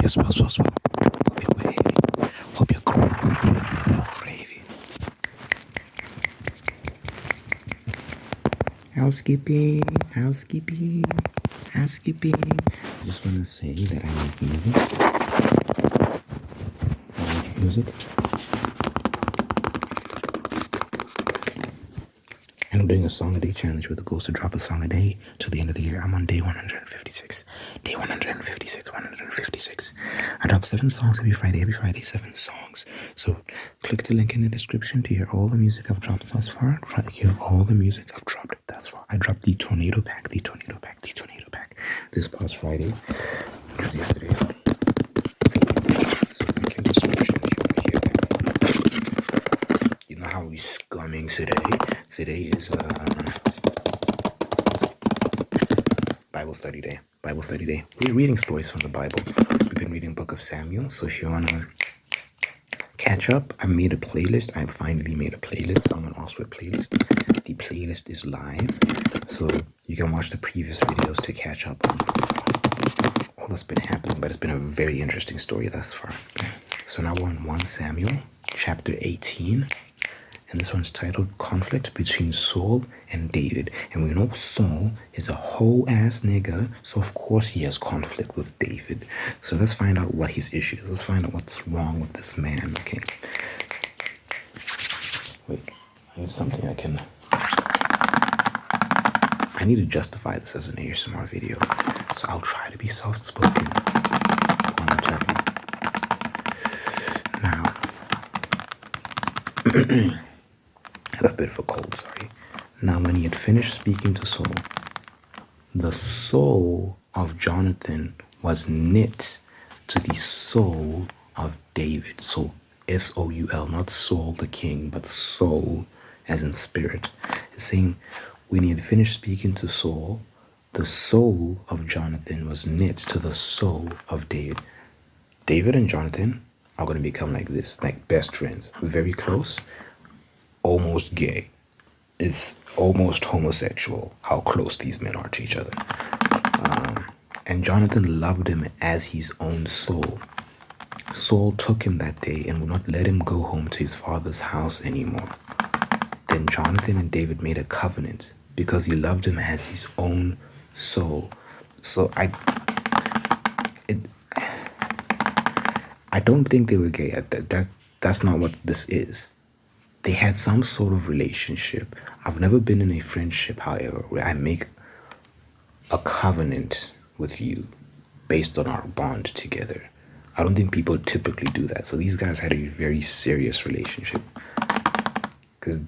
Hope you're wavy. Hope you're gravy. Housekeeping. I just want to say that I make music. And I'm doing a song a day challenge with the goal to drop a song a day till the end of the year. I'm on day 156. Day 156. I drop 7 songs every Friday. 7 songs. So click the link in the description to hear all the music I've dropped thus far. I dropped the tornado pack. This past Friday, which was yesterday. So link in the description if you want to hear that. You know how we scumming today? Today is Bible study day. We're reading stories from the Bible. We've been reading Book of Samuel. So if you wanna catch up, I made a playlist. I finally made a playlist. Someone asked for a playlist. The playlist is live, so you can watch the previous videos to catch up on all that's been happening. But it's been a very interesting story thus far. So now we're on 1 Samuel, chapter 18. And this one's titled Conflict Between Saul and David. And we know Saul is a whole ass nigga, so of course he has conflict with David. So let's find out what his issue is. Let's find out what's wrong with this man. Okay. Wait, I need something I need to justify this as an ASMR video. So I'll try to be soft-spoken while I'm talking. Now, I had a bit of a cold, sorry. Now, when he had finished speaking to Saul, the soul of Jonathan was knit to the soul of David. So, S-O-U-L, not Saul the king, but soul as in spirit. It's saying, when he had finished speaking to Saul, the soul of Jonathan was knit to the soul of David. David and Jonathan are going to become like this, like best friends, very close. Almost gay. It's almost homosexual how close these men are to each other. And Jonathan loved him as his own soul. Saul took him that day and would not let him go home to his father's house anymore. Then Jonathan and David made a covenant because he loved him as his own soul. So I don't think they were gay. That's not what this is. They had some sort of relationship. I've never been in a friendship, however, where I make a covenant with you based on our bond together. I don't think people typically do that. So these guys had a very serious relationship because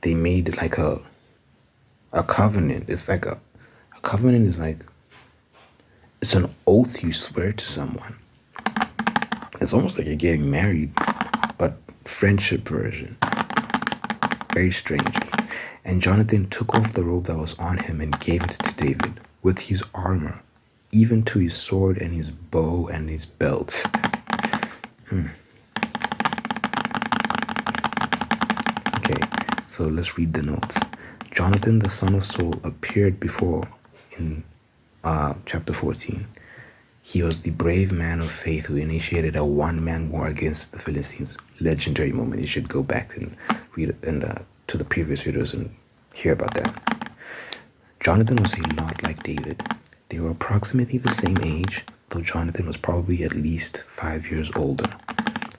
they made like a covenant. It's like a covenant is like, it's an oath you swear to someone. It's almost like you're getting married, but friendship version. Very strange. And Jonathan took off the robe that was on him and gave it to David with his armor, even to his sword and his bow and his belt. Okay, so let's read the notes. Jonathan, the son of Saul, appeared before in chapter 14. He was the brave man of faith who initiated a one-man war against the Philistines. Legendary moment. You should go back and read to the previous videos and hear about that. Jonathan was a lot like David. They were approximately the same age, though Jonathan was probably at least 5 years older.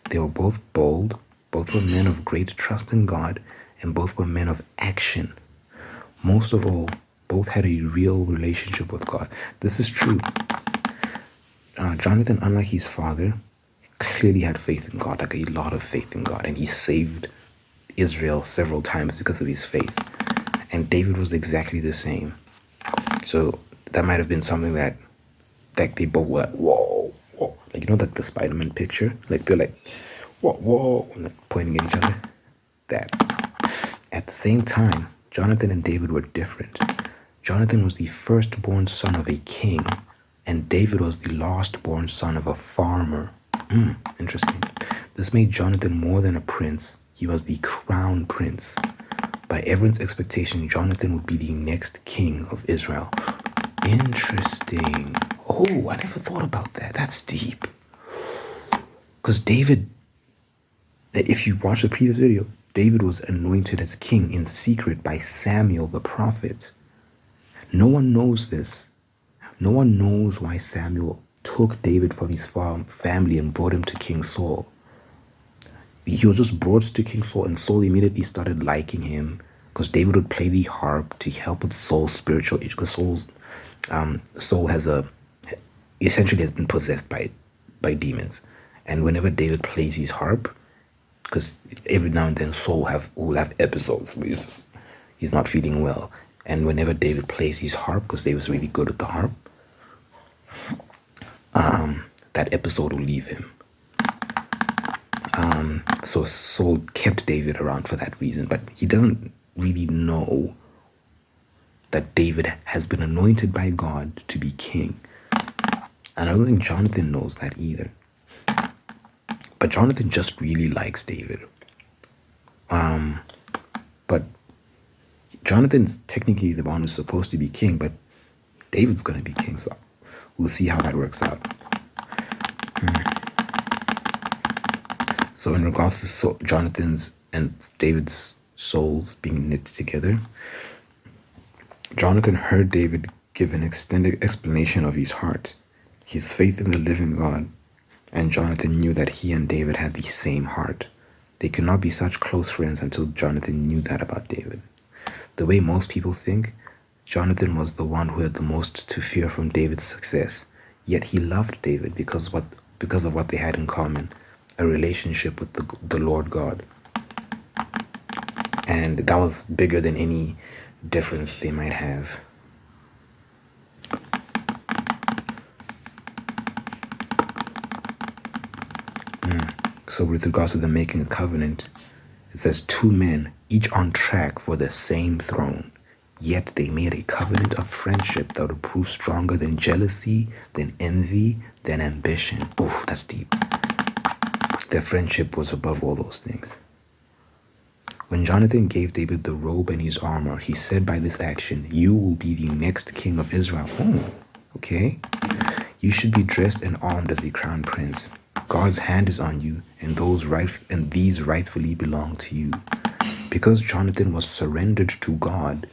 They were both bold, both were men of great trust in God, and both were men of action. Most of all, both had a real relationship with God. This is true. Jonathan, unlike his father, clearly had faith in God, like a lot of faith in God, and he saved Israel several times because of his faith. And David was exactly the same. So that might have been something that they both were, whoa, like, you know, like the Spider-Man picture, like they're like, whoa, and like pointing at each other. That. At the same time, Jonathan and David were different. Jonathan was the firstborn son of a king, and David was the last-born son of a farmer. Interesting. This made Jonathan more than a prince. He was the crown prince. By everyone's expectation, Jonathan would be the next king of Israel. Interesting. Oh, I never thought about that. That's deep. Because David, if you watch the previous video, David was anointed as king in secret by Samuel the prophet. No one knows this. No one knows why Samuel took David from his family and brought him to King Saul. He was just brought to King Saul, and Saul immediately started liking him because David would play the harp to help with Saul's spiritual age. Because Saul essentially has been possessed by demons, and whenever David plays his harp, because every now and then Saul will have episodes where he's not feeling well, and whenever David plays his harp, because David's really good at the harp, that episode will leave him. So Saul kept David around for that reason, but he doesn't really know that David has been anointed by God to be king. And I don't think Jonathan knows that either. But Jonathan just really likes David. But Jonathan's technically the one who's supposed to be king, but David's going to be king, so we'll see how that works out. So in regards to Jonathan's and David's souls being knit together, Jonathan heard David give an extended explanation of his heart, his faith in the living God, and Jonathan knew that he and David had the same heart. They could not be such close friends until Jonathan knew that about David. The way most people think, Jonathan was the one who had the most to fear from David's success, yet he loved David because of what they had in common, a relationship with the Lord God. And that was bigger than any difference they might have. So with regards to the making a covenant, it says 2 men, each on track for the same throne, yet they made a covenant of friendship that would prove stronger than jealousy, than envy, than ambition. Oh, that's deep. Their friendship was above all those things. When Jonathan gave David the robe and his armor, he said by this action, "You will be the next king of Israel." Oh, okay. "You should be dressed and armed as the crown prince. God's hand is on you, and these rightfully belong to you." Because Jonathan was surrendered to God,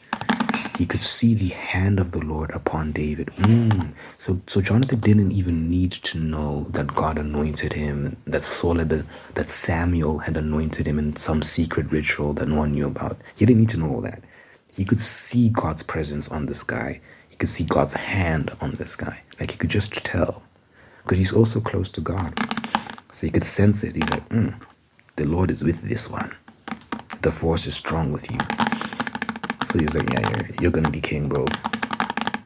he could see the hand of the Lord upon David. So Jonathan didn't even need to know that God anointed him, that Samuel had anointed him in some secret ritual that no one knew about. He didn't need to know all that. He could see God's presence on this guy. He could see God's hand on this guy. Like, he could just tell. Because he's also close to God. So he could sense it. He's like, the Lord is with this one. The force is strong with you. So he was like, yeah, you're going to be king, bro.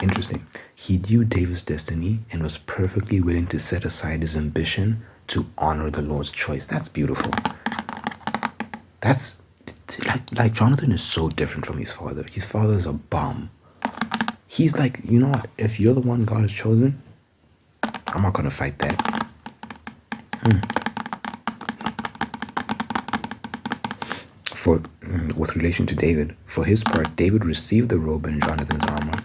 Interesting. He knew David's destiny and was perfectly willing to set aside his ambition to honor the Lord's choice. That's beautiful. That's like Jonathan is so different from his father. His father's a bum. He's like, you know what? If you're the one God has chosen, I'm not going to fight that. With relation to David, for his part, David received the robe and Jonathan's armor,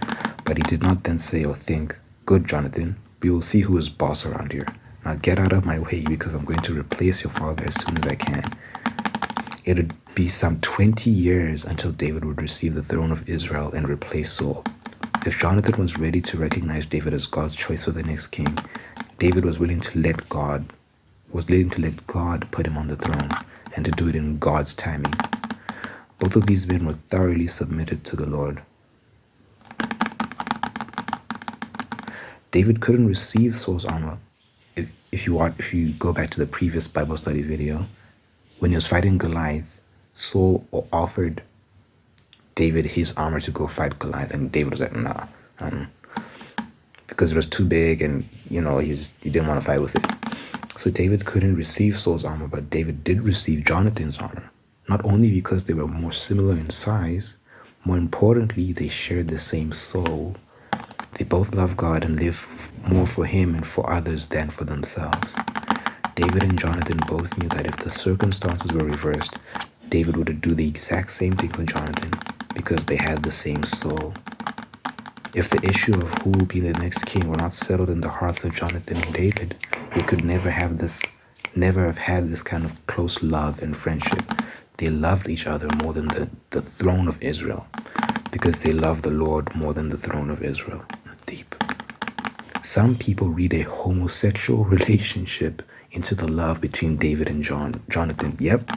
but he did not then say or think, "Good, Jonathan, we will see who is boss around here. Now get out of my way, because I'm going to replace your father as soon as I can." It would be some 20 years until David would receive the throne of Israel and replace Saul. If Jonathan was ready to recognize David as God's choice for the next king, David was willing to let God put him on the throne, and to do it in God's timing. Both of these men were thoroughly submitted to the Lord. David couldn't receive Saul's armor. If you go back to the previous Bible study video, when he was fighting Goliath, Saul offered David his armor to go fight Goliath, and David was like, nah, because it was too big, and he didn't want to fight with it. So David couldn't receive Saul's armor, but David did receive Jonathan's armor. Not only because they were more similar in size, more importantly, they shared the same soul. They both loved God and lived more for him and for others than for themselves. David and Jonathan both knew that if the circumstances were reversed, David would do the exact same thing for Jonathan, because they had the same soul. If the issue of who will be the next king were not settled in the hearts of Jonathan and David, they could never have had this kind of close love and friendship. They loved each other more than the throne of Israel, because they loved the Lord more than the throne of Israel. Deep. Some people read a homosexual relationship into the love between David and Jonathan. Yep.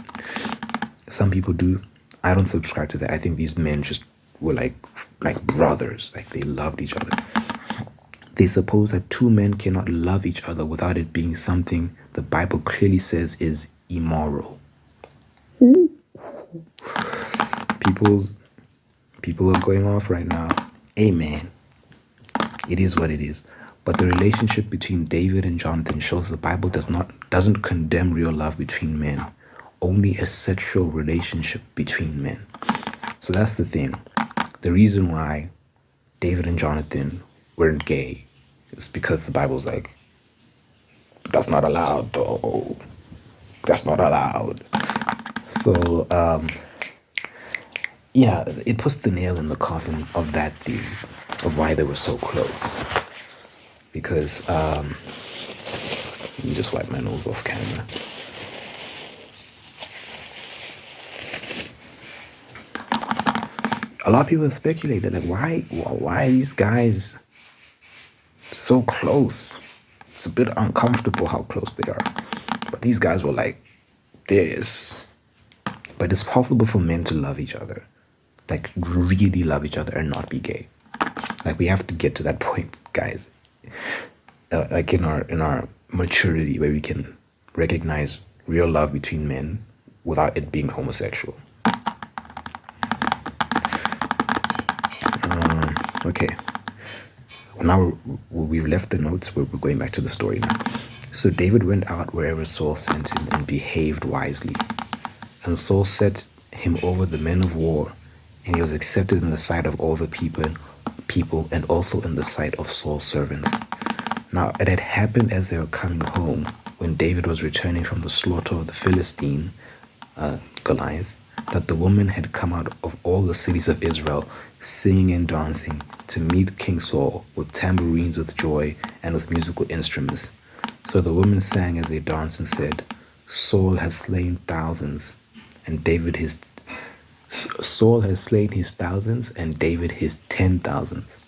Some people do. I don't subscribe to that. I think these men just were like brothers. Like they loved each other. They suppose that two men cannot love each other without it being something the Bible clearly says is immoral. People are going off right now. Amen. It is what it is. But the relationship between David and Jonathan shows the Bible doesn't condemn real love between men, only a sexual relationship between men. So that's the thing. The reason why David and Jonathan weren't gay is because the Bible's like, that's not allowed though. That's not allowed. So, yeah, it puts the nail in the coffin of that theory, of why they were so close. Because, let me just wipe my nose off camera. A lot of people have speculated, like, why are these guys so close? It's a bit uncomfortable how close they are. But these guys were like this. But it's possible for men to love each other, like really love each other and not be gay. Like we have to get to that point, guys. Like in our maturity, where we can recognize real love between men without it being homosexual. Okay. Now we've left the notes. We're going back to the story now. So David went out wherever Saul sent him and behaved wisely. And Saul set him over the men of war, and he was accepted in the sight of all the people and also in the sight of Saul's servants. Now it had happened as they were coming home, when David was returning from the slaughter of the Philistine, Goliath, that the women had come out of all the cities of Israel, singing and dancing, to meet King Saul with tambourines with joy and with musical instruments. So the women sang as they danced and said, Saul has slain thousands, and Saul has slain his thousands, and David his 10,000s.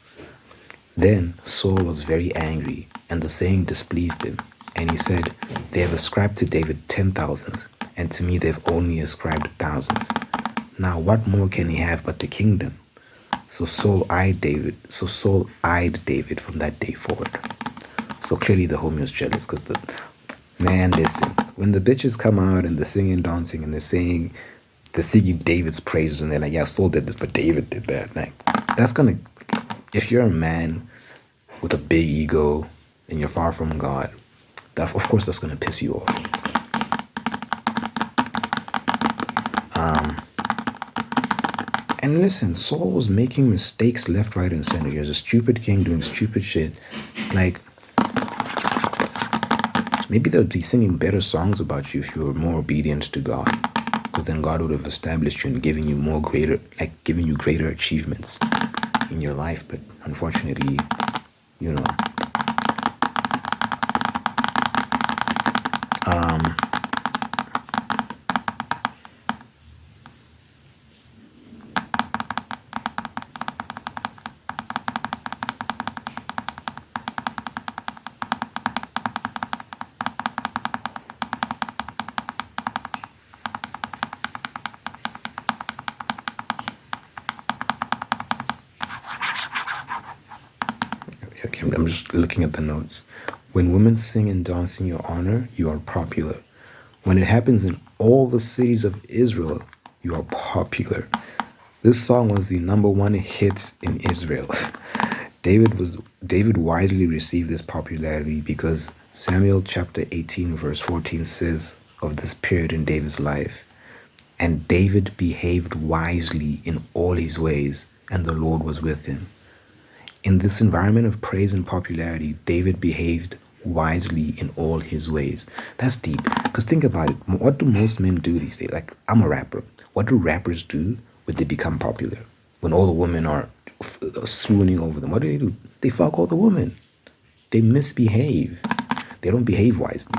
Then Saul was very angry, and the saying displeased him. And he said, they have ascribed to David 10,000s, and to me they've only ascribed thousands. Now what more can he have but the kingdom? So Saul eyed David from that day forward. So clearly the homie was jealous, because listen, when the bitches come out and they're singing, dancing, and they're singing David's praises, and they're like, yeah, Saul did this, but David did that. Like, that's gonna, if you're a man with a big ego and you're far from God, of course that's gonna piss you off. And listen, Saul was making mistakes left, right, and center. He was a stupid king doing stupid shit. Like, maybe they would be singing better songs about you if you were more obedient to God, because then God would have established you and given you greater achievements in your life. But unfortunately, you know, I'm just looking at the notes. When women sing and dance in your honor, you are popular. When it happens in all the cities of Israel, you are popular. This song was the #1 hit in Israel. David wisely received this popularity because Samuel chapter 18 verse 14 says of this period in David's life, and David behaved wisely in all his ways, and the Lord was with him. In this environment of praise and popularity, David behaved wisely in all his ways. That's deep. Because think about it. What do most men do these days? Like, I'm a rapper. What do rappers do when they become popular? when all the women are swooning over them, what do? They fuck all the women. They misbehave. They don't behave wisely.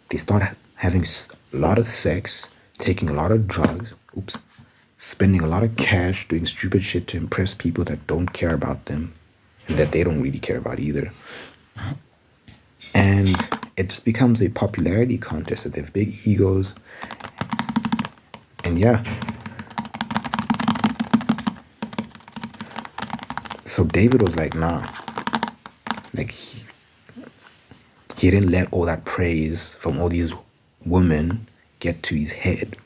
They start having a lot of sex, taking a lot of drugs, spending a lot of cash, doing stupid shit to impress people that don't care about them and that they don't really care about either. And it just becomes a popularity contest. That they have big egos. And yeah. So David was like, nah. Like, he didn't let all that praise from all these women get to his head.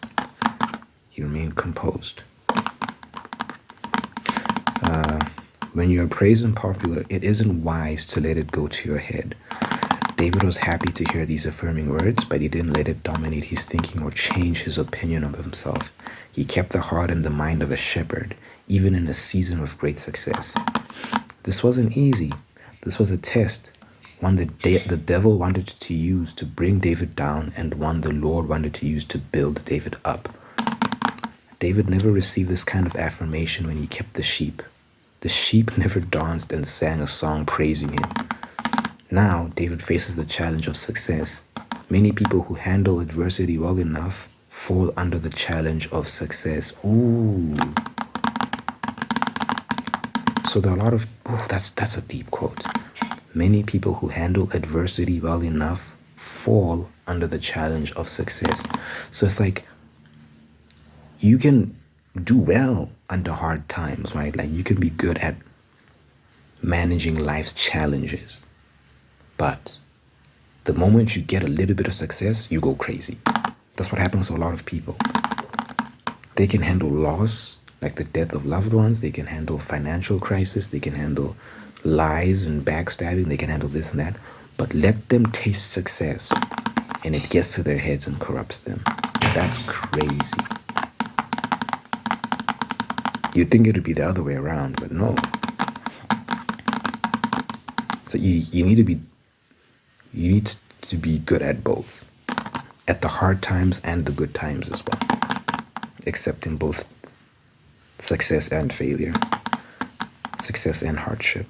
He remained composed. When you are praised and popular, it isn't wise to let it go to your head. David was happy to hear these affirming words, but he didn't let it dominate his thinking or change his opinion of himself. He kept the heart and the mind of a shepherd, even in a season of great success. This wasn't easy. This was a test, one that the devil wanted to use to bring David down, and one the Lord wanted to use to build David up. David never received this kind of affirmation when he kept the sheep. The sheep never danced and sang a song praising him. Now, David faces the challenge of success. Many people who handle adversity well enough fall under the challenge of success. Ooh. So there are a lot of, that's a deep quote. Many people who handle adversity well enough fall under the challenge of success. So it's like, you can do well under hard times, right? Like, you can be good at managing life's challenges. But the moment you get a little bit of success, you go crazy. That's what happens to a lot of people. They can handle loss, like the death of loved ones. They can handle financial crisis. They can handle lies and backstabbing. They can handle this and that. But let them taste success, and it gets to their heads and corrupts them. That's crazy. You'd think it would be the other way around, but no. So you need to be good at both, at the hard times and the good times as well, accepting both success and failure, success and hardship.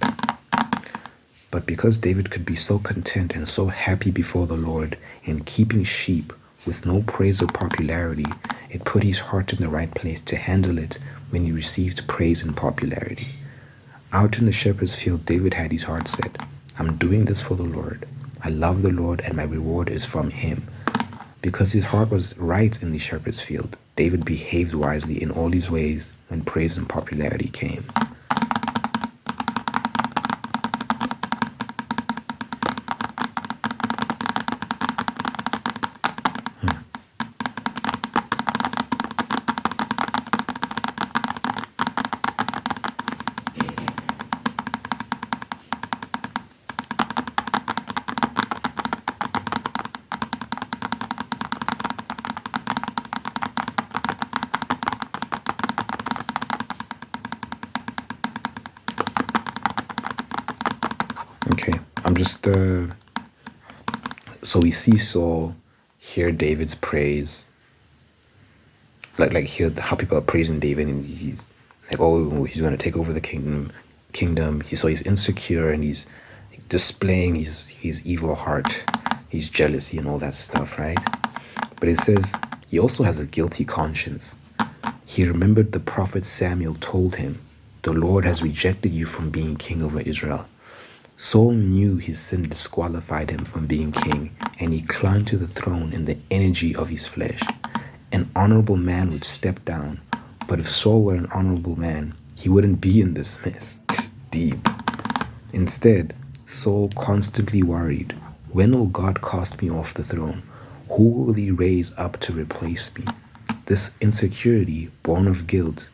But because David could be so content and so happy before the Lord in keeping sheep with no praise or popularity, it put his heart in the right place to handle it when he received praise and popularity. Out in the shepherd's field, David had his heart set. I'm doing this for the Lord. I love the Lord, and my reward is from him. Because his heart was right in the shepherd's field, David behaved wisely in all his ways when praise and popularity came. Okay, I'm just, so we see Saul hear David's praise, like hear how people are praising David, and he's like, oh, he's going to take over the kingdom. So he's insecure, and he's displaying his evil heart, his jealousy and all that stuff, right? But it says he also has a guilty conscience. He remembered the prophet Samuel told him, the Lord has rejected you from being king over Israel. Saul knew his sin disqualified him from being king, and he clung to the throne in the energy of his flesh. An honorable man would step down, but if Saul were an honorable man, he wouldn't be in this mess. Deep. Instead, Saul constantly worried, when will God cast me off the throne? Who will he raise up to replace me? This insecurity, born of guilt,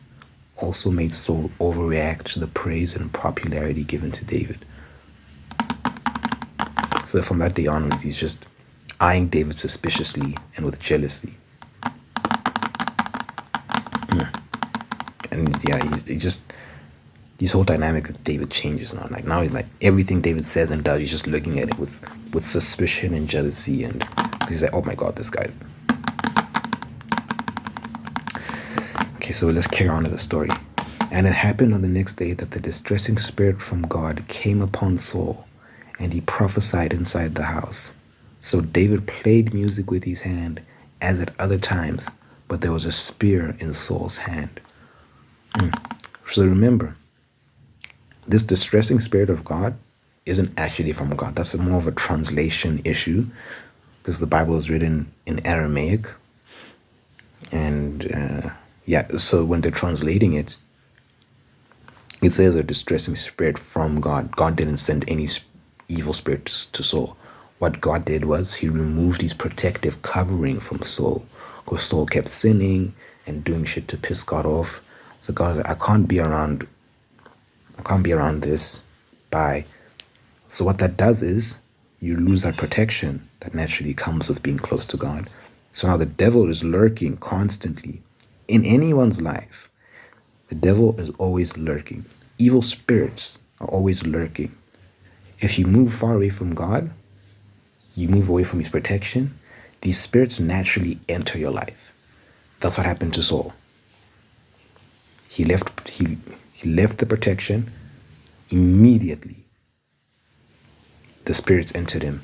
also made Saul overreact to the praise and popularity given to David. So from that day onwards, he's just eyeing David suspiciously and with jealousy. And yeah, he just, this whole dynamic of David changes now. Like now he's like, everything David says and does, he's just looking at it with suspicion and jealousy, and he's like, oh my God, this guy. Okay, so let's carry on to the story. And it happened on the next day that the distressing spirit from God came upon Saul, and he prophesied inside the house. So David played music with his hand, as at other times, but there was a spear in Saul's hand. So remember, this distressing spirit of God isn't actually from God. That's more of a translation issue, because the Bible is written in Aramaic. And so when they're translating it, it says a distressing spirit from God. God didn't send any evil spirits to Saul. What God did was he removed his protective covering from Saul, because Saul kept sinning and doing shit to piss God off. So God was like, I can't be around this. Bye. So what that does is you lose that protection that naturally comes with being close to God. So now the devil is lurking constantly in anyone's life. The devil is always lurking. Evil spirits are always lurking. If you move far away from God, you move away from his protection, these spirits naturally enter your life. That's what happened to Saul. He left the protection. Immediately the spirits entered him.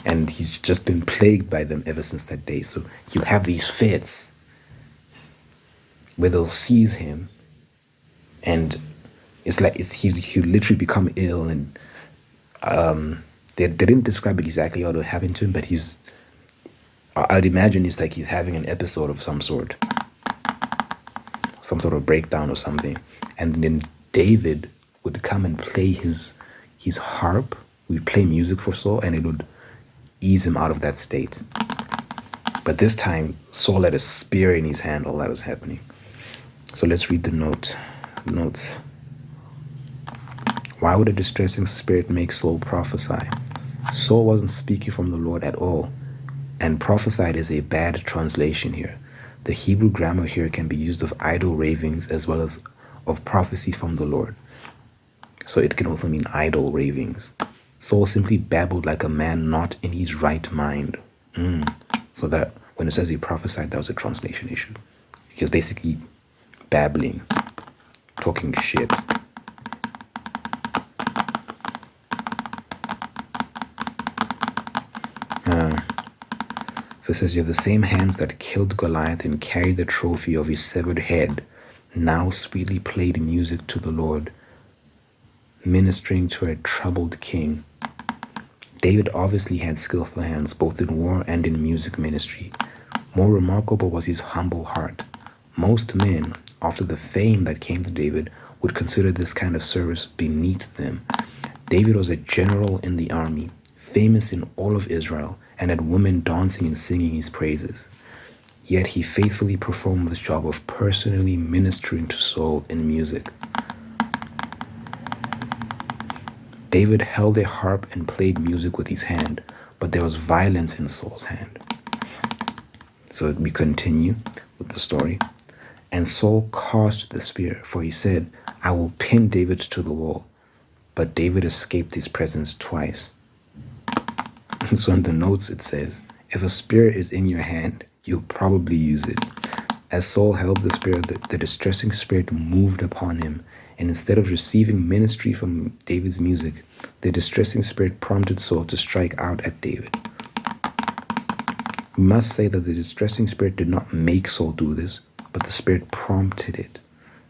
And he's just been plagued by them ever since that day. So you have these fits where they'll seize him, and it's like he literally become ill. And they didn't describe exactly how it happened to him, but I'd imagine it's like he's having an episode of some sort of breakdown or something. And then David would come and play his harp. We'd play music for Saul, and it would ease him out of that state. But this time, Saul had a spear in his hand while that was happening. So let's read the notes. Why would a distressing spirit make Saul prophesy? Saul wasn't speaking from the Lord at all, and prophesied is a bad translation here. The Hebrew grammar here can be used of idle ravings as well as of prophecy from the Lord. So it can also mean idle ravings. Saul simply babbled like a man not in his right mind. So that when it says he prophesied, that was a translation issue. He was basically babbling, talking shit. So it says, you have the same hands that killed Goliath and carried the trophy of his severed head, now sweetly played music to the Lord, ministering to a troubled king. David obviously had skillful hands, both in war and in music ministry. More remarkable was his humble heart. Most men, after the fame that came to David, would consider this kind of service beneath them. David was a general in the army, famous in all of Israel, and had women dancing and singing his praises. Yet he faithfully performed the job of personally ministering to Saul in music. David held a harp and played music with his hand, but there was violence in Saul's hand. So we continue with the story. And Saul cast the spear, for he said, I will pin David to the wall. But David escaped his presence twice. So in the notes it says, if a spear is in your hand, you'll probably use it. As Saul held the spear, the distressing spirit moved upon him, and instead of receiving ministry from David's music, the distressing spirit prompted Saul to strike out at David. We must say that the distressing spirit did not make Saul do this, but the spirit prompted it.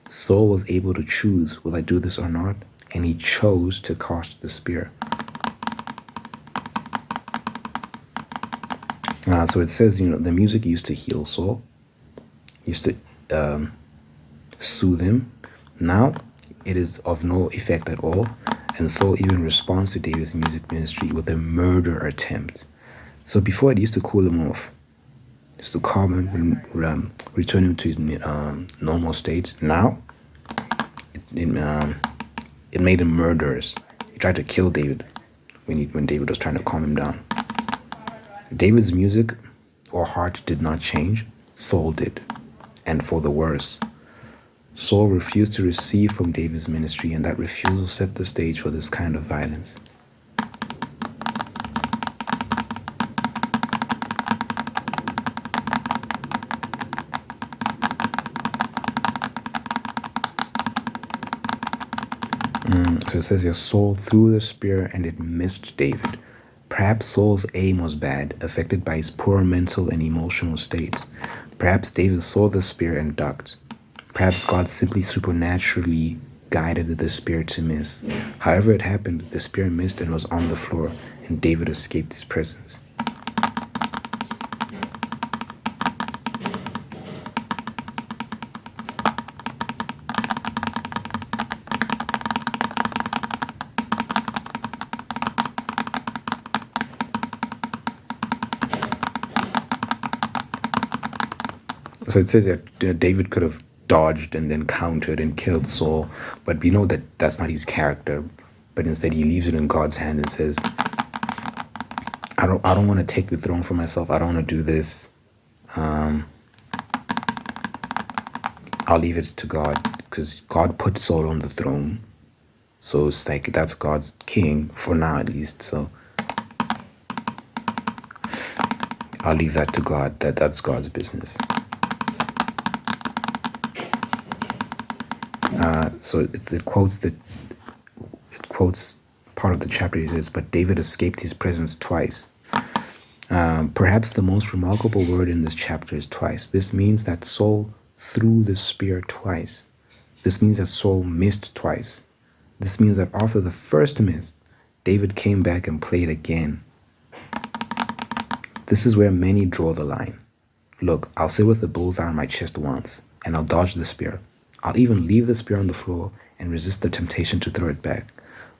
Saul was able to choose, will I do this or not? And he chose to cast the spear. So it says, the music used to heal Saul, used to soothe him. Now it is of no effect at all, and Saul even responds to David's music ministry with a murder attempt. So before it used to cool him off, used to calm him, return him to his normal state. Now it made him murderous. He tried to kill David when David was trying to calm him down. David's music or heart did not change. Saul did, and for the worse. Saul refused to receive from David's ministry, and that refusal set the stage for this kind of violence. So it says here, Saul threw the spear and it missed David. Perhaps Saul's aim was bad, affected by his poor mental and emotional states. Perhaps David saw the spear and ducked. Perhaps God simply supernaturally guided the spear to miss. However it happened, the spear missed and was on the floor, and David escaped his presence. So it says that David could have dodged and then countered and killed Saul, but we know that that's not his character. But instead, he leaves it in God's hand and says, "I don't want to take the throne for myself. I don't want to do this. I'll leave it to God, because God put Saul on the throne. So it's like that's God's king for now, at least. So I'll leave that to God. That's God's business." So it quotes part of the chapter. It says, "But David escaped his presence twice." Perhaps the most remarkable word in this chapter is twice. This means that Saul threw the spear twice. This means that Saul missed twice. This means that after the first miss, David came back and played again. This is where many draw the line. Look, I'll sit with the bullseye on my chest once, and I'll dodge the spear. I'll even leave the spear on the floor and resist the temptation to throw it back.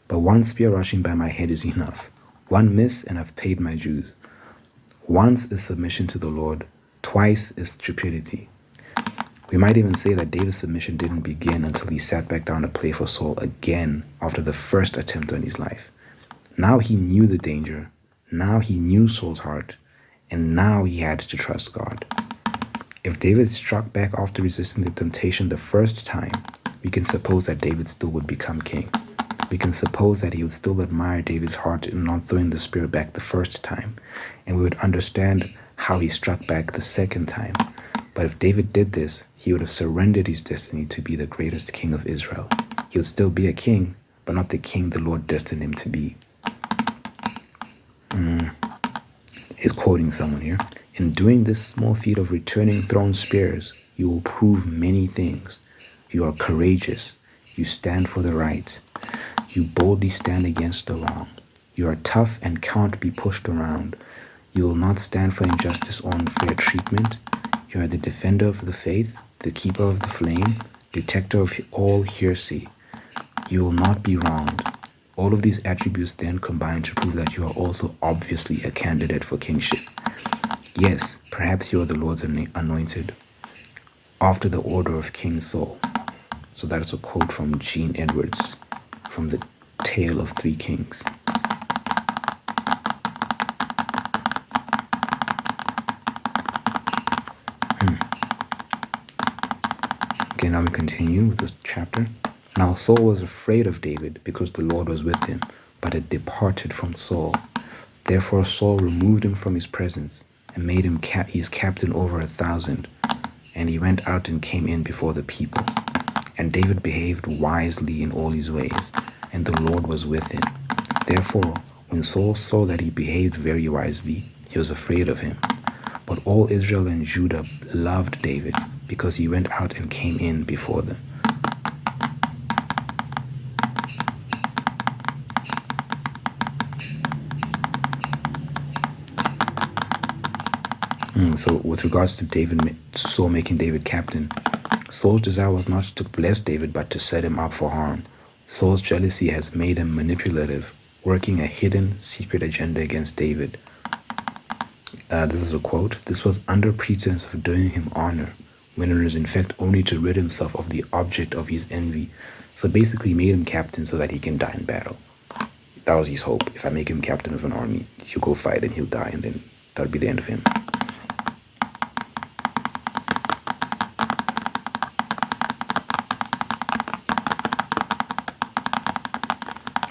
But one spear rushing by my head is enough. One miss and I've paid my dues. Once is submission to the Lord, twice is stupidity. We might even say that David's submission didn't begin until he sat back down to play for Saul again after the first attempt on his life. Now he knew the danger. Now he knew Saul's heart. And now he had to trust God. If David struck back after resisting the temptation the first time, we can suppose that David still would become king. We can suppose that he would still admire David's heart in not throwing the spear back the first time, and we would understand how he struck back the second time. But if David did this, he would have surrendered his destiny to be the greatest king of Israel. He would still be a king, but not the king the Lord destined him to be. He's quoting someone here. "In doing this small feat of returning thrown spears, you will prove many things. You are courageous. You stand for the right. You boldly stand against the wrong. You are tough and can't be pushed around. You will not stand for injustice or unfair treatment. You are the defender of the faith, the keeper of the flame, detector of all heresy. You will not be wronged." All of these attributes then combine to prove that you are also obviously a candidate for kingship. Yes, perhaps you are the Lord's anointed, after the order of King Saul. So that is a quote from Gene Edwards from The Tale of Three Kings. Okay, now we continue with this chapter. "Now Saul was afraid of David because the Lord was with him, but had departed from Saul. Therefore Saul removed him from his presence and made him his captain over 1,000. And he went out and came in before the people. And David behaved wisely in all his ways, and the Lord was with him. Therefore, when Saul saw that he behaved very wisely, he was afraid of him. But all Israel and Judah loved David because he went out and came in before them." So with regards to Saul making David captain, Saul's desire was not to bless David, but to set him up for harm. Saul's jealousy has made him manipulative, working a hidden, secret agenda against David. This is a quote. "This was under pretense of doing him honor, when it was in fact only to rid himself of the object of his envy." So basically made him captain so that he can die in battle. That was his hope. If I make him captain of an army, he'll go fight and he'll die, and then that'll be the end of him.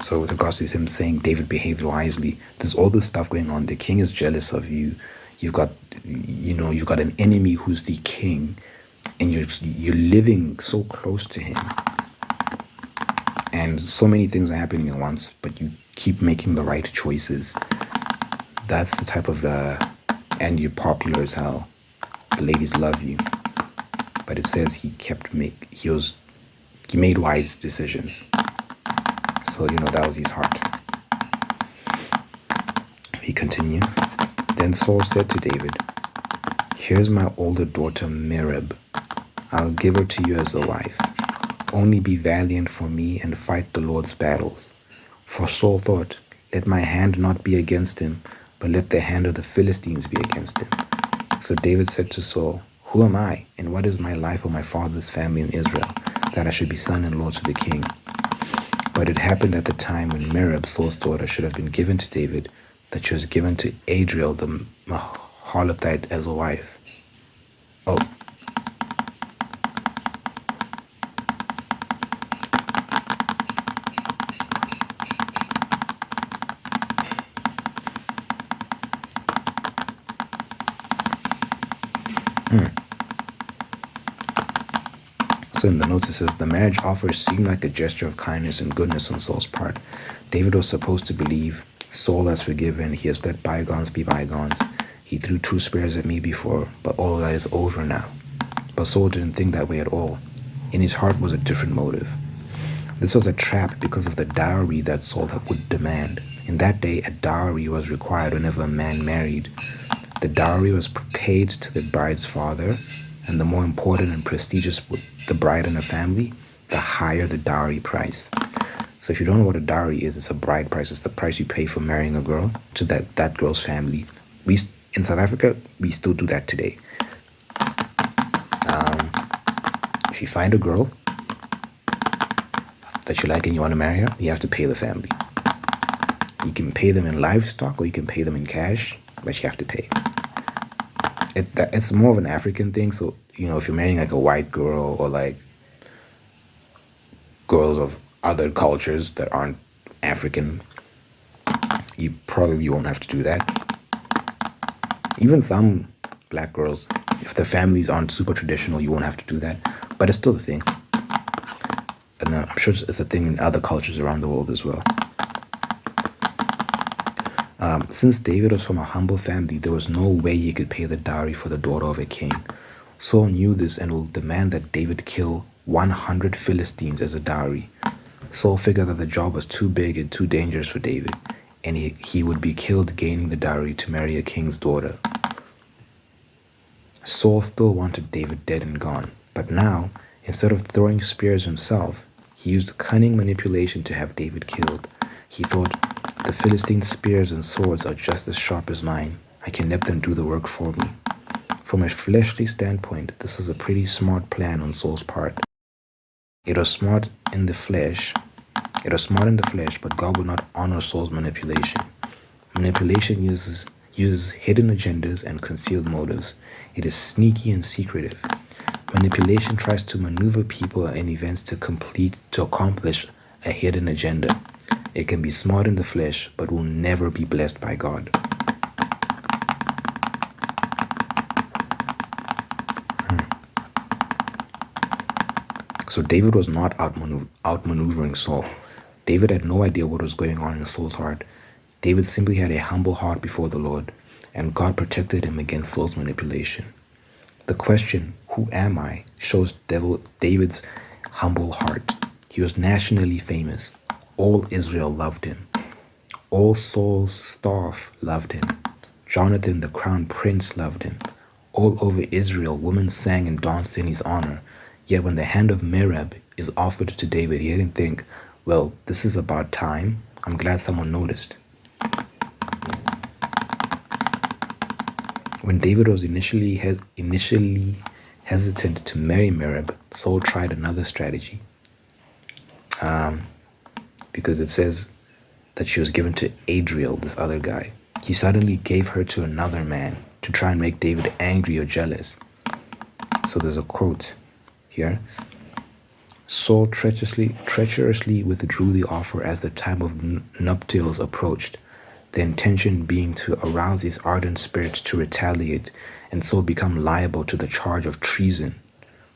So with regards to him saying David behaved wisely, there's all this stuff going on. The king is jealous of you. You've got an enemy who's the king, and you're living so close to him. and so many things are happening at once, but you keep making the right choices. That's the type of and you're popular as hell. The ladies love you. But it says he made wise decisions. So that was his heart. We continue. Then Saul said to David, "Here's my older daughter Merab. I'll give her to you as a wife. Only be valiant for me and fight the Lord's battles." For Saul thought, "Let my hand not be against him, but let the hand of the Philistines be against him." So David said to Saul, "Who am I, and what is my life or my father's family in Israel, that I should be son-in-law to the king?" But it happened at the time when Merab, Saul's daughter, should have been given to David, that she was given to Adriel the Mahalathite as a wife. Oh. So in the notes it says, the marriage offer seemed like a gesture of kindness and goodness on Saul's part. David was supposed to believe, Saul has forgiven, he has let bygones be bygones. He threw 2 spears at me before, but all of that is over now. But Saul didn't think that way at all. In his heart was a different motive. This was a trap because of the dowry that Saul would demand. In that day, a dowry was required whenever a man married. The dowry was paid to the bride's father, and the more important and prestigious the bride and her family, the higher the dowry price. So if you don't know what a dowry is, it's a bride price. It's the price you pay for marrying a girl to that girl's family. In South Africa, we still do that today. If you find a girl that you like and you want to marry her, you have to pay the family. You can pay them in livestock or you can pay them in cash, but you have to pay. It's more of an African thing. So, if you're marrying like a white girl or like girls of other cultures that aren't African, you probably won't have to do that. Even some black girls, if their families aren't super traditional, you won't have to do that. But it's still a thing. And I'm sure it's a thing in other cultures around the world as well. Since David was from a humble family, there was no way he could pay the dowry for the daughter of a king. Saul knew this and will demand that David kill 100 Philistines as a dowry. Saul figured that the job was too big and too dangerous for David, and he would be killed gaining the dowry to marry a king's daughter. Saul still wanted David dead and gone, but now, instead of throwing spears himself, he used cunning manipulation to have David killed. He thought, the Philistine spears and swords are just as sharp as mine. I can let them do the work for me. From a fleshly standpoint, this is a pretty smart plan on Saul's part. It was smart in the flesh, but God will not honor Saul's manipulation. Manipulation uses hidden agendas and concealed motives. It is sneaky and secretive. Manipulation tries to maneuver people and events to accomplish a hidden agenda. It can be smart in the flesh, but will never be blessed by God. So David was not outmaneuvering Saul. David had no idea what was going on in Saul's heart. David simply had a humble heart before the Lord, and God protected him against Saul's manipulation. The question, who am I, shows David's humble heart. He was nationally famous. All Israel loved him. All Saul's staff loved him. Jonathan, the crown prince, loved him. All over Israel, women sang and danced in his honor. Yet when the hand of Merab is offered to David, he didn't think, well, this is about time. I'm glad someone noticed. When David was initially hesitant to marry Merab, Saul tried another strategy. Because it says that she was given to Adriel, this other guy. He suddenly gave her to another man to try and make David angry or jealous. So there's a quote here. Saul treacherously withdrew the offer as the time of nuptials approached, the intention being to arouse his ardent spirit to retaliate and so become liable to the charge of treason.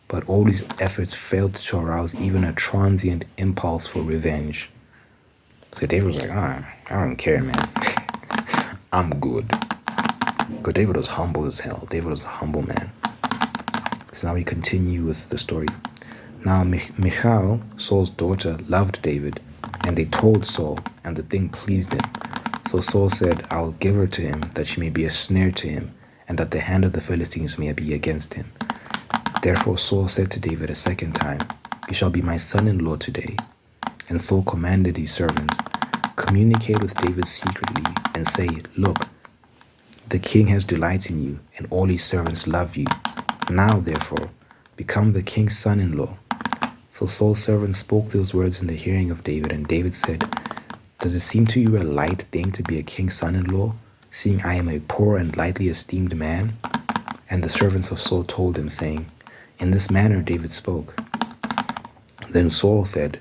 but all his efforts failed to arouse even a transient impulse for revenge. So David was like, I don't care, man. I'm good. Because David was humble as hell. David was a humble man. So now we continue with the story. Now Michal, Saul's daughter, loved David, and they told Saul, and the thing pleased him. So Saul said, I'll give her to him, that she may be a snare to him, and that the hand of the Philistines may be against him. Therefore Saul said to David a second time, You shall be my son-in-law today. And Saul commanded his servants, Communicate with David secretly, and say, Look, the king has delight in you, and all his servants love you. Now, therefore, become the king's son-in-law. So Saul's servants spoke those words in the hearing of David, and David said, Does it seem to you a light thing to be a king's son-in-law, seeing I am a poor and lightly esteemed man? And the servants of Saul told him, saying, In this manner David spoke. Then Saul said,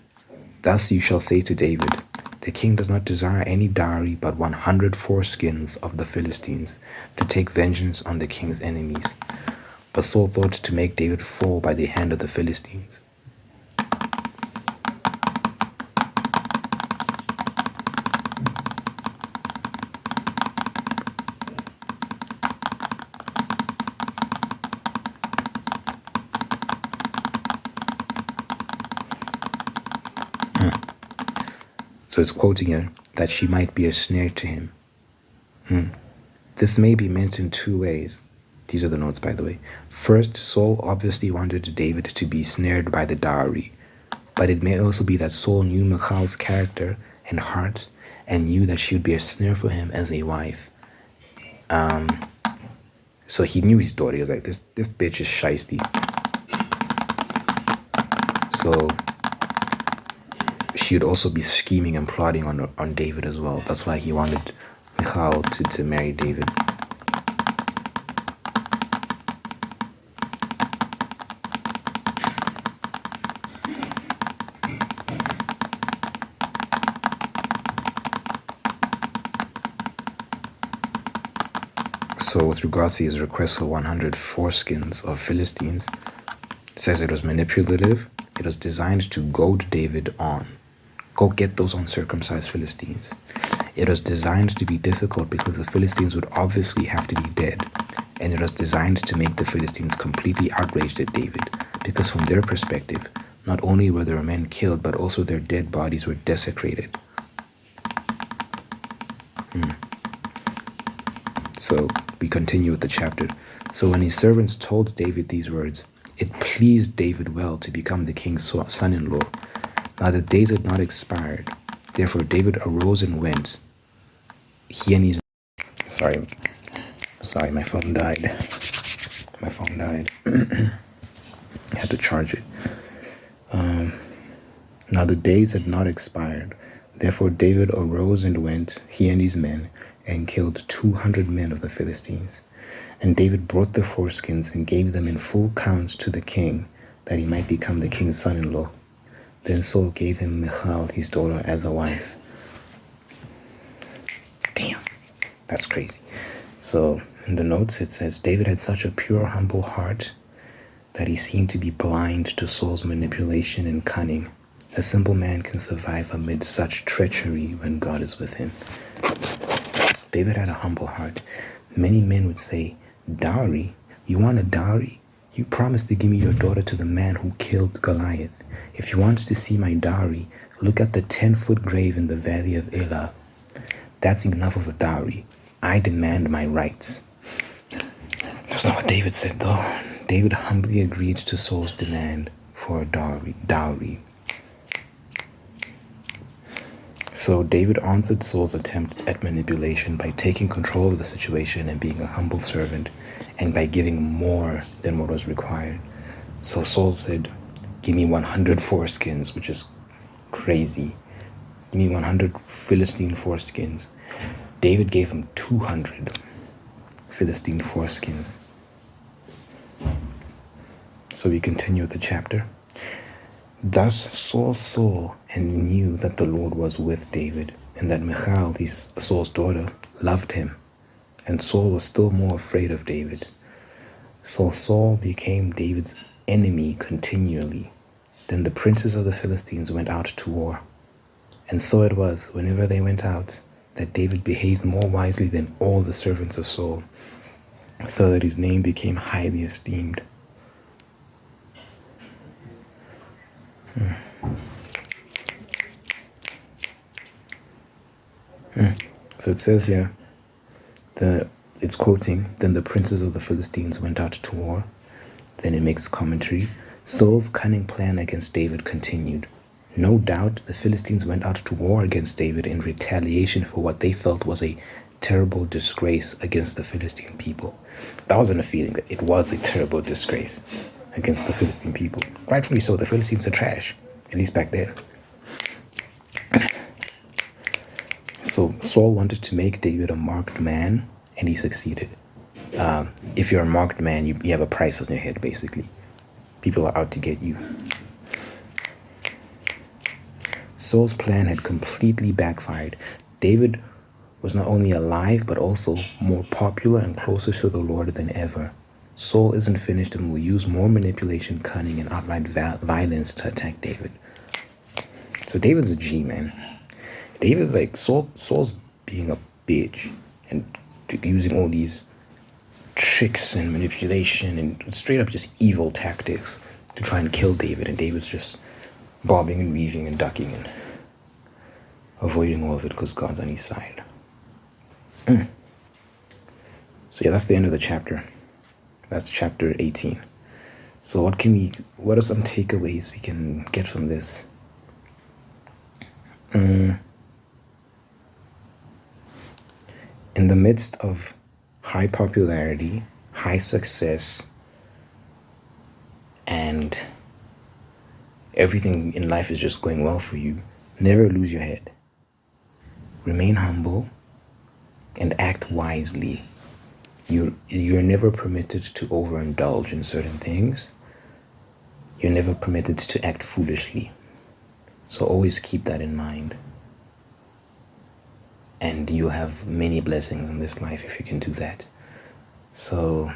Thus you shall say to David, The king does not desire any dowry but 100 foreskins of the Philistines, to take vengeance on the king's enemies. But Saul thought to make David fall by the hand of the Philistines. So it's quoting here, that she might be a snare to him. This may be meant in two ways. These are the notes, by the way. First, Saul obviously wanted David to be snared by the dowry. But it may also be that Saul knew Michal's character and heart, and knew that she would be a snare for him as a wife. So he knew his daughter. He was like, this bitch is shiesty. So she would also be scheming and plotting on David as well. That's why he wanted Michal to marry David. So with regards to his request for 100 foreskins of Philistines, it says it was manipulative. It was designed to goad David on. Go get those uncircumcised Philistines. It was designed to be difficult because the Philistines would obviously have to be dead. And it was designed to make the Philistines completely outraged at David, because from their perspective, not only were their men killed, but also their dead bodies were desecrated. So we continue with the chapter. So when his servants told David these words, it pleased David well to become the king's son-in-law. Now the days had not expired. Therefore David arose and went. He and his... Sorry, my phone died. I had to charge it. Now the days had not expired. Therefore David arose and went, he and his men, and killed 200 men of the Philistines. And David brought the foreskins and gave them in full count to the king, that he might become the king's son-in-law. Then Saul gave him Michal, his daughter, as a wife. Damn, that's crazy. So in the notes it says, David had such a pure, humble heart that he seemed to be blind to Saul's manipulation and cunning. A simple man can survive amid such treachery when God is with him. David had a humble heart. Many men would say, dowry? You want a dowry? You promised to give me your daughter to the man who killed Goliath. If you want to see my dowry, look at the 10-foot grave in the valley of Elah. That's enough of a dowry. I demand my rights. That's not what David said, though. David humbly agreed to Saul's demand for a dowry. So David answered Saul's attempt at manipulation by taking control of the situation and being a humble servant, and by giving more than what was required. So Saul said, give me 100 foreskins, which is crazy. Give me 100 Philistine foreskins. David gave him 200 Philistine foreskins. So we continue with the chapter. Thus Saul saw and knew that the Lord was with David, and that Michal, Saul's daughter, loved him. And Saul was still more afraid of David. So Saul became David's enemy continually. Then the princes of the Philistines went out to war. And so it was, whenever they went out, that David behaved more wisely than all the servants of Saul, so that his name became highly esteemed. So it says here, it's quoting, then the princes of the Philistines went out to war. Then it makes commentary. Saul's cunning plan against David continued. No doubt the Philistines went out to war against David in retaliation for what they felt was a terrible disgrace against the Philistine people. That wasn't a feeling, that it was a terrible disgrace against the Philistine people. Rightfully so, the Philistines are trash, at least back then. So Saul wanted to make David a marked man, and he succeeded. If you're a marked man, you have a price on your head, basically. People are out to get you. Saul's plan had completely backfired. David was not only alive, but also more popular and closer to the Lord than ever. Saul isn't finished and will use more manipulation, cunning, and outright violence to attack David. So David's a G, man. David's like, Saul's being a bitch and using all these tricks and manipulation and straight up just evil tactics to try and kill David. And David's just bobbing and weaving and ducking and avoiding all of it because God's on his side. So yeah, that's the end of the chapter. That's chapter 18. So what are some takeaways we can get from this? In the midst of high popularity, high success, and everything in life is just going well for you, never lose your head. Remain humble and act wisely. You're never permitted to overindulge in certain things. You're never permitted to act foolishly. So always keep that in mind. And you'll have many blessings in this life if you can do that. So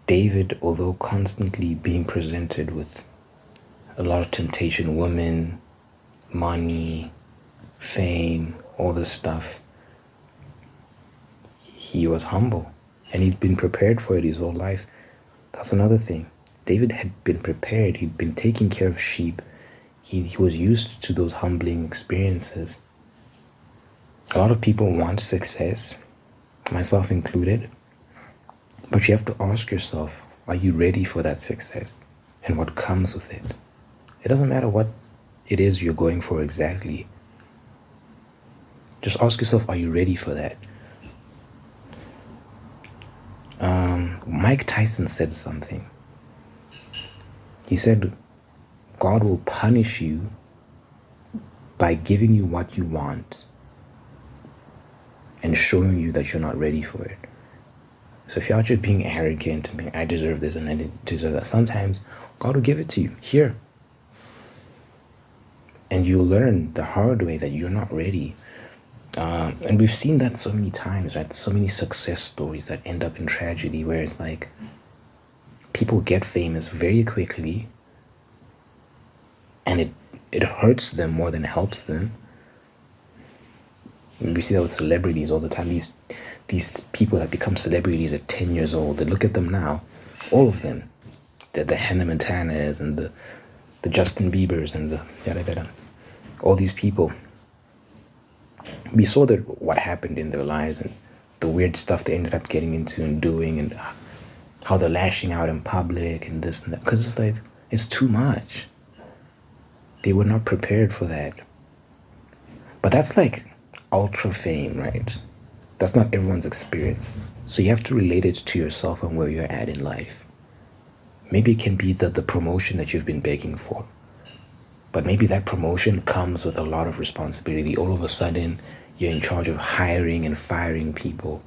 David, although constantly being presented with a lot of temptation, women, money, fame, all this stuff, he was humble, and he'd been prepared for it his whole life. That's another thing. David had been prepared. He'd been taking care of sheep. He was used to those humbling experiences. A lot of people want success, myself included, but you have to ask yourself, are you ready for that success and what comes with it? It doesn't matter what it is you're going for exactly. Just ask yourself, are you ready for that? Mike Tyson said something. He said, God will punish you by giving you what you want and showing you that you're not ready for it. So if you're out here being arrogant and being, I deserve this and I deserve that, sometimes God will give it to you here. And you'll learn the hard way that you're not ready. And we've seen that so many times, right? So many success stories that end up in tragedy, where it's like people get famous very quickly and it hurts them more than it helps them. We see that with celebrities all the time. These people that become celebrities at 10 years old, they look at them now, all of them, the Hannah Montanas and the Justin Biebers and the yada, all these people. We saw that what happened in their lives and the weird stuff they ended up getting into and doing, and how they're lashing out in public and this and that, because it's like, it's too much. They were not prepared for that. But that's like ultra fame, right? That's not everyone's experience. So you have to relate it to yourself and where you're at in life. Maybe it can be the promotion that you've been begging for. But maybe that promotion comes with a lot of responsibility. All of a sudden, you're in charge of hiring and firing people.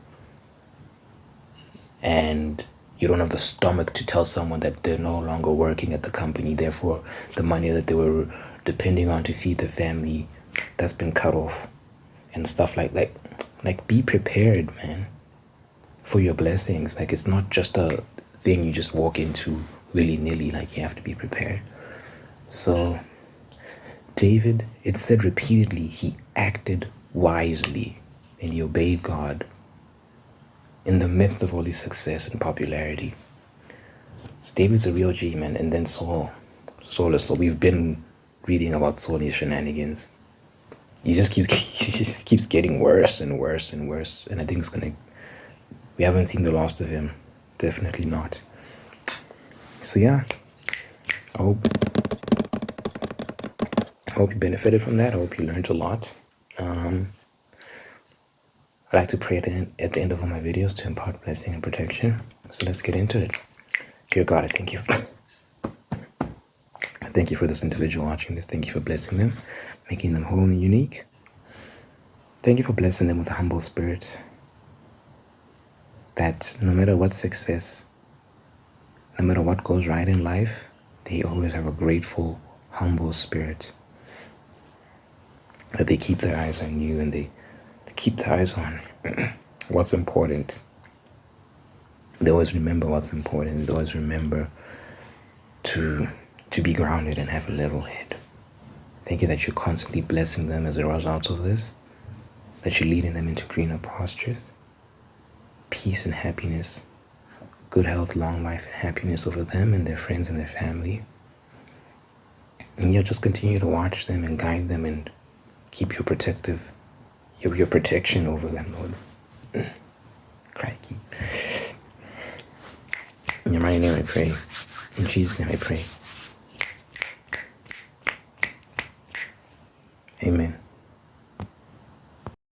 And you don't have the stomach to tell someone that they're no longer working at the company. Therefore, the money that they were depending on to feed their family, that's been cut off. And stuff like be prepared, man, for your blessings. Like, it's not just thing you just walk into willy-nilly. Like, you have to be prepared. So David, it said repeatedly, he acted wisely and he obeyed God in the midst of all his success and popularity. So David's a real G, man. And then Saul. We've been reading about Saul and his shenanigans. He just keeps getting worse and worse and worse. And I think we haven't seen the last of him. Definitely not. So yeah, I hope you benefited from that. I hope you learned a lot. I like to pray at the end of all my videos to impart blessing and protection. So let's get into it. Dear God, I thank you. I thank you for this individual watching this. Thank you for blessing them, making them whole and unique. Thank you for blessing them with a humble spirit, that no matter what success, no matter what goes right in life, they always have a grateful, humble spirit. That they keep their eyes on you, and they keep their eyes on what's important. They always remember what's important. They always remember to be grounded and have a level head. Thank you that you're constantly blessing them as a result of this, that you're leading them into greener pastures, peace and happiness, good health, long life, and happiness over them and their friends and their family. And you'll just continue to watch them and guide them and keep your protection over them, Lord. Crikey. In your mighty name I pray. In Jesus' name I pray.